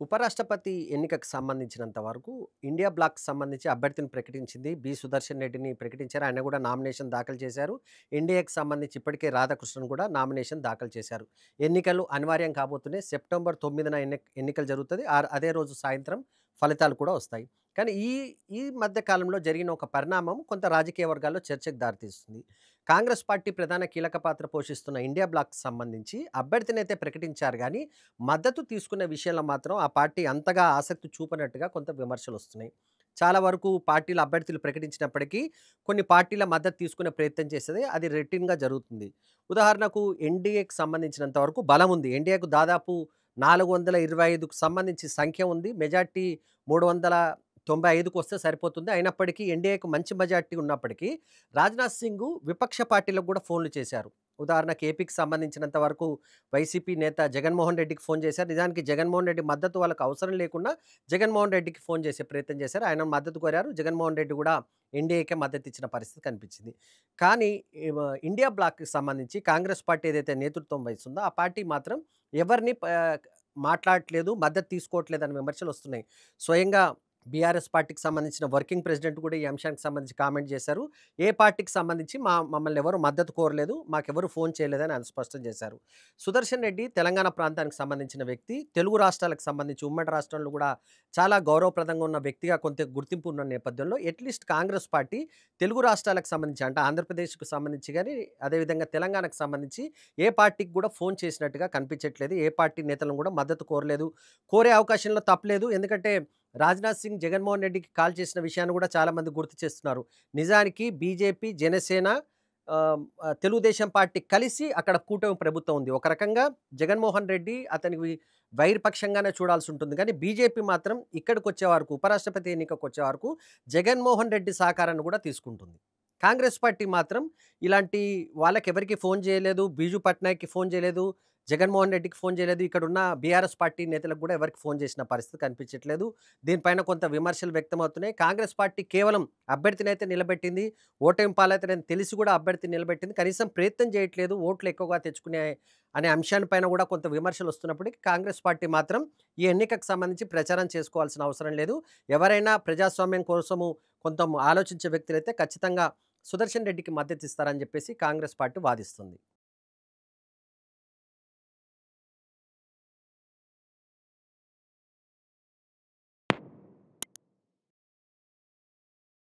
ఉపరాష్ట్రపతి ఎన్నికకు సంబంధించినంత వరకు ఇండియా బ్లాక్‌కి సంబంధించి అభ్యర్థిని ప్రకటించింది. సుదర్శన్ రెడ్డిని ప్రకటించారు. ఆయన కూడా నామినేషన్ దాఖలు చేశారు. ఎన్‌డీఏకి సంబంధించి ఇప్పటికే రాధాకృష్ణన్ కూడా నామినేషన్ దాఖలు చేశారు. ఎన్నికలు అనివార్యం కాబోతున్నాయి. సెప్టెంబర్ 9న ఎన్నికలు జరుగుతది. అదే రోజు సాయంత్రం ఫలితాలు కూడా వస్తాయి. కానీ ఈ ఈ మధ్య కాలంలో జరిగిన ఒక పరిణామం కొంత రాజకీయ వర్గాల్లో చర్చకు దారితీస్తుంది. కాంగ్రెస్ పార్టీ ప్రధాన కీలక పాత్ర పోషిస్తున్న ఇండియా బ్లాక్‌కి సంబంధించి అభ్యర్థినైతే ప్రకటించారు గానీ మద్దతు తీసుకునే విషయంలో మాత్రం ఆ పార్టీ అంతగా ఆసక్తి చూపనట్టుగా కొంత విమర్శలొస్తున్నాయి. చాలా వరకు పార్టీల అభ్యర్థులు ప్రకటించినప్పటికీ కొన్ని పార్టీల మద్దతు తీసుకునే ప్రయత్నం చేసేది అది రొటీన్‌గా జరుగుతుంది. ఉదాహరణకు ఎన్‌డీఏకి సంబంధించినంత వరకు బలం ఉంది. ఎన్‌డీఏకు దాదాపు 425కు సంబంధించి సంఖ్య ఉంది. మెజారిటీ 395కి వస్తే సరిపోతుంది. అయినప్పటికీ ఎన్‌డీఏకు మంచి మెజారిటీ ఉన్నప్పటికీ రాజ్‌నాథ్ సింగ్ విపక్ష పార్టీలకు కూడా ఫోన్‌లు చేశారు. ఉదాహరణకు ఏపీకి సంబంధించినంత వరకు వైసీపీ నేత జగన్మోహన్ రెడ్డికి ఫోన్ చేశారు. నిజానికి జగన్మోహన్ రెడ్డి మద్దతు వాళ్ళకి అవసరం లేకుండా జగన్మోహన్ రెడ్డికి ఫోన్ చేసే ప్రయత్నం చేశారు. ఆయన మద్దతు కోరారు. జగన్మోహన్ రెడ్డి కూడా ఎన్‌డీఏకే మద్దతు ఇచ్చిన పరిస్థితి కనిపించింది. కానీ ఇండియా బ్లాక్‌కి సంబంధించి కాంగ్రెస్ పార్టీ ఏదైతే నేతృత్వం వహిస్తుందో ఆ పార్టీ మాత్రం ఎవరిని మాట్లాడట్లేదు, మద్దతు తీసుకోవట్లేదన్న విమర్శలొస్తున్నాయి. స్వయంగా బీఆర్ఎస్ పార్టీకి సంబంధించిన వర్కింగ్ ప్రెసిడెంట్ కూడా ఈ అంశానికి సంబంధించి కామెంట్ చేశారు. ఏ పార్టీకి సంబంధించి మమ్మల్ని ఎవరు మద్దతు కోరలేదు. మాకెవరు ఫోన్ చేయలేదని ఆయన స్పష్టం చేశారు. సుదర్శన్ రెడ్డి తెలంగాణ ప్రాంతానికి సంబంధించిన వ్యక్తి. తెలుగు రాష్ట్రాలకు సంబంధించి ఉమ్మడి రాష్ట్రంలో కూడా చాలా గౌరవప్రదంగా ఉన్న వ్యక్తిగా కొంత గుర్తింపు ఉన్న నేపథ్యంలో అట్‌లీస్ట్ కాంగ్రెస్ పార్టీ తెలుగు రాష్ట్రాలకు సంబంధించి అంటే ఆంధ్రప్రదేశ్‌కు సంబంధించి గాని, అదేవిధంగా తెలంగాణకు సంబంధించి ఏ పార్టీకి కూడా ఫోన్ చేసినట్టుగా కనిపించట్లేదు. ఏ పార్టీ నేతలను కూడా మద్దతు కోరలేదు. కోరే అవకాశంలో తప్పులేదు. ఎందుకంటే రాజ్‌నాథ్ సింగ్ జగన్మోహన్ రెడ్డికి కాల్ చేసిన విషయాన్ని కూడా చాలామంది గుర్తు చేస్తున్నారు. నిజానికి బీజేపీ, జనసేన తెలుగుదేశం పార్టీ కలిసి అక్కడ కూటమి ప్రభుత్వం ఉంది. ఒక రకంగా జగన్మోహన్ రెడ్డి అతనికి వైరపక్షంగానే చూడాల్సి ఉంటుంది. కానీ బీజేపీ మాత్రం ఇక్కడికొచ్చే వరకు ఉపరాష్ట్రపతి ఎన్నికకొచ్చే వరకు జగన్మోహన్ రెడ్డి సహకారాన్ని కూడా తీసుకుంటుంది. కాంగ్రెస్ పార్టీ మాత్రం ఇలాంటి వాళ్ళకెవరికీ ఫోన్ చేయలేదు. బీజు పట్నాయక్‌కి ఫోన్ చేయలేదు. జగన్మోహన్ రెడ్డికి ఫోన్ చేయలేదు. ఇక్కడున్న బీఆర్ఎస్ పార్టీ నేతలకు కూడా ఎవరికీ ఫోన్ చేసిన పరిస్థితి కనిపించట్లేదు. దీనిపైన కొంత విమర్శలు వ్యక్తమవుతున్నాయి. కాంగ్రెస్ పార్టీ కేవలం అభ్యర్థినైతే నిలబెట్టింది. ఓటమి పాలవుతారని తెలిసి కూడా అభ్యర్థిని నిలబెట్టింది. కనీసం ప్రయత్నం చేయట్లేదు. ఓట్లు ఎక్కువగా తెచ్చుకునే అనే అంశానిపైన కూడా కొంత విమర్శలొస్తున్నప్పటికీ కాంగ్రెస్ పార్టీ మాత్రం ఈ ఎన్నికకు సంబంధించి ప్రచారం చేసుకోవాల్సిన అవసరం లేదు. ఎవరైనా ప్రజాస్వామ్యం కోసము కొంత ఆలోచించే వ్యక్తులైతే ఖచ్చితంగా సుదర్శన్ రెడ్డికి మద్దతిస్తారని చెప్పేసి కాంగ్రెస్ పార్టీ వాదిస్తుంది.